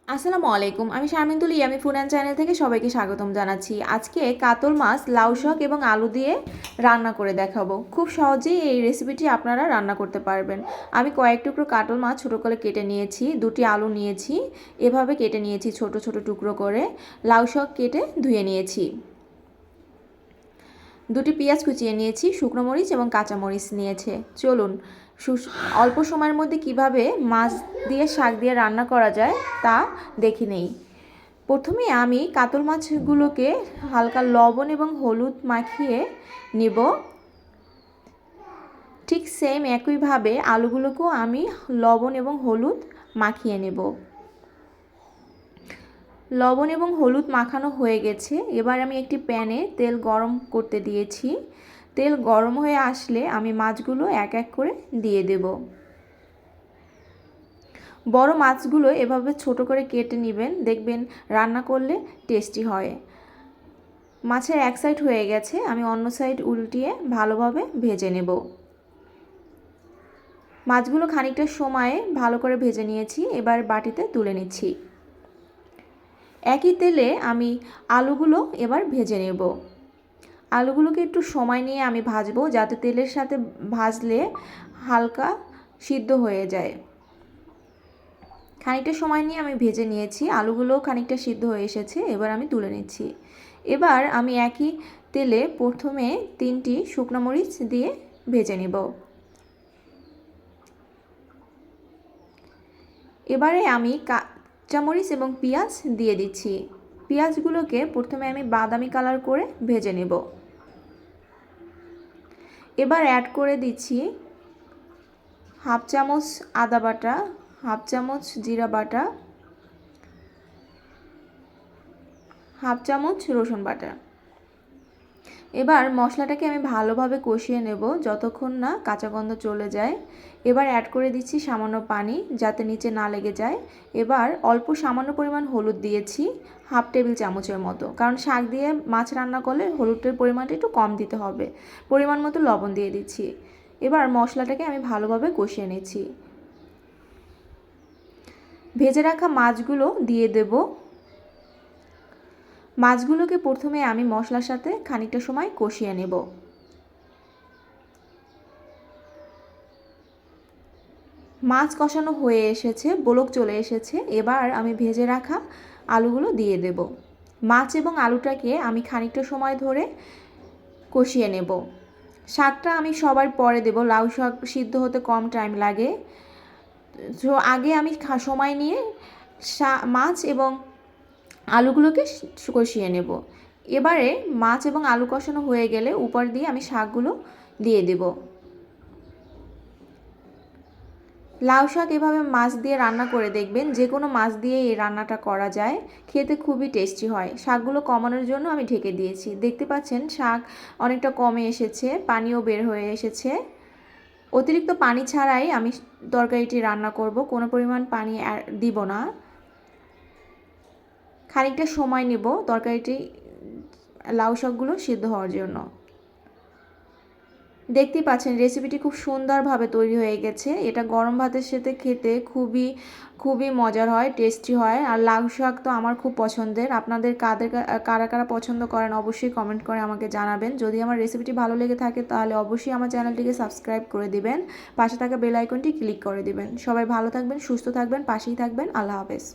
আসসালামু আলাইকুম, আমি শারমিন তুলি, আমি ফুড অ্যান্ড চ্যানেল থেকে সবাইকে স্বাগতম জানাচ্ছি। আজকে কাতল মাছ লাউ শাক এবং আলু দিয়ে রান্না করে দেখাবো। খুব সহজেই এই রেসিপিটি আপনারা রান্না করতে পারবেন। আমি কয়েক টুকরো কাতল মাছ ছোটো করে কেটে নিয়েছি, দুটি আলু নিয়েছি, এভাবে কেটে নিয়েছি ছোট ছোট টুকরো করে। লাউ শাক কেটে ধুয়ে নিয়েছি, দুটি পেঁয়াজ কুচিয়ে নিয়েছি, শুকনো মরিচ এবং কাঁচা মরিচ নিয়েছে। চলুন অল্প সময়ের মধ্যে কিভাবে মাছ দিয়ে শাক দিয়ে রান্না করা যায় তা দেখে নেই। প্রথমে আমি কাতল মাছগুলোকে হালকা লবণ এবং হলুদ মাখিয়ে নেব। ঠিক সেম একইভাবে আলুগুলোকেও আমি লবণ এবং হলুদ মাখিয়ে নেব। লবণ এবং হলুদ মাখানো হয়ে গেছে। এবার আমি একটি প্যানে তেল গরম করতে দিয়েছি। তেল গরম হয়ে আসলে আমি মাছগুলো এক এক করে দিয়ে দেব। বড় মাছগুলো এভাবে ছোট করে কেটে নেবেন, দেখবেন রান্না করলে টেস্টি হয়। মাছের এক সাইড হয়ে গেছে, আমি অন্য সাইড উল্টিয়ে ভালোভাবে ভেজে নেব। মাছগুলো খানিকটা সময়ে ভালো করে ভেজে নিয়েছি, এবার বাটিতে তুলে নিচ্ছি। একই তেলে আমি আলুগুলো এবার ভেজে নেব। আলুগুলোকে একটু সময় নিয়ে আমি ভাজবো, যাতে তেলের সাথে ভাজলে হালকা সিদ্ধ হয়ে যায়। খানিকটা সময় নিয়ে আমি ভেজে নিয়েছি, আলুগুলোও খানিকটা সিদ্ধ হয়ে এসেছে, এবার আমি তুলে নিচ্ছি। এবার আমি একই তেলে প্রথমে 3টি শুকনো মরিচ দিয়ে ভেজে নেব। এবারে আমি কাঁচামরিচ এবং পেঁয়াজ দিয়ে দিচ্ছি। পেঁয়াজগুলোকে প্রথমে আমি বাদামি কালার করে ভেজে নেব। এবার অ্যাড করে দিচ্ছি হাফ চামচ আদা বাটা, হাফ চামচ জিরা বাটা, হাফ চামচ রসুন বাটা। এবার মশলাটাকে আমি ভালোভাবে কষিয়ে নেব যতক্ষণ না কাঁচা গন্ধ চলে যায়। এবার অ্যাড করে দিচ্ছি সামান্য পানি, যাতে নিচে না লেগে যায়। এবার অল্প সামান্য পরিমাণ হলুদ দিয়েছি, হাফ টেবিল চামচের মতো, কারণ শাক দিয়ে মাছ রান্না করলে হলুদের পরিমাণটা একটু কম দিতে হবে। পরিমাণ মতো লবণ দিয়ে দিচ্ছি। এবার মশলাটাকে আমি ভালোভাবে কষিয়ে নিচ্ছি। ভেজে রাখা মাছগুলো দিয়ে দেব। মাছগুলোকে প্রথমে আমি মশলার সাথে খানিকটা সময় কষিয়ে নেব। মাছ কষানো হয়ে এসেছে, বলক চলে এসেছে। এবার আমি ভেজে রাখা আলুগুলো দিয়ে দেব। মাছ এবং আলুটাকে আমি খানিকটা সময় ধরে কষিয়ে নেব। শাকটা আমি সবার পরে দেব, লাউ শাক সিদ্ধ হতে কম টাইম লাগে। তো আগে আমি সময় নিয়ে মাছ এবং আলুগুলোকে কষিয়ে নেব। এবারে মাছ এবং আলু কষানো হয়ে গেলে উপর দিয়ে আমি শাকগুলো দিয়ে দেব। লাউ শাক এভাবে মাছ দিয়ে রান্না করে দেখবেন, যে কোনো মাছ দিয়ে এই রান্নাটা করা যায়, খেতে খুবই টেস্টি হয়। শাকগুলো কমানোর জন্য আমি ঢেকে দিয়েছি। দেখতে পাচ্ছেন শাক অনেকটা কমে এসেছে, পানিও বের হয়ে এসেছে। অতিরিক্ত পানি ছাড়াই আমি তরকারিটি রান্না করব, কোনো পরিমাণ পানি দিব না। খানিকটা সময় নেব তরকারিটি লাউ শাকগুলো সিদ্ধ হওয়ার জন্য। দেখতেই পাচ্ছেন রেসিপিটি খুব সুন্দরভাবে তৈরি হয়ে গেছে। এটা গরম ভাতের সাথে খেতে খুবই খুবই মজার হয়, টেস্টি হয়। আর লাউ শাক তো আমার খুব পছন্দের। আপনাদের কারা কারা পছন্দ করেন অবশ্যই কমেন্ট করে আমাকে জানাবেন। যদি আমার রেসিপিটি ভালো লেগে থাকে তাহলে অবশ্যই আমার চ্যানেলটিকে সাবস্ক্রাইব করে দিবেন, পাশে থাকা বেল আইকনটি ক্লিক করে দিবেন। সবাই ভালো থাকবেন, সুস্থ থাকবেন, পাশেই থাকবেন। আল্লাহ হাফেজ।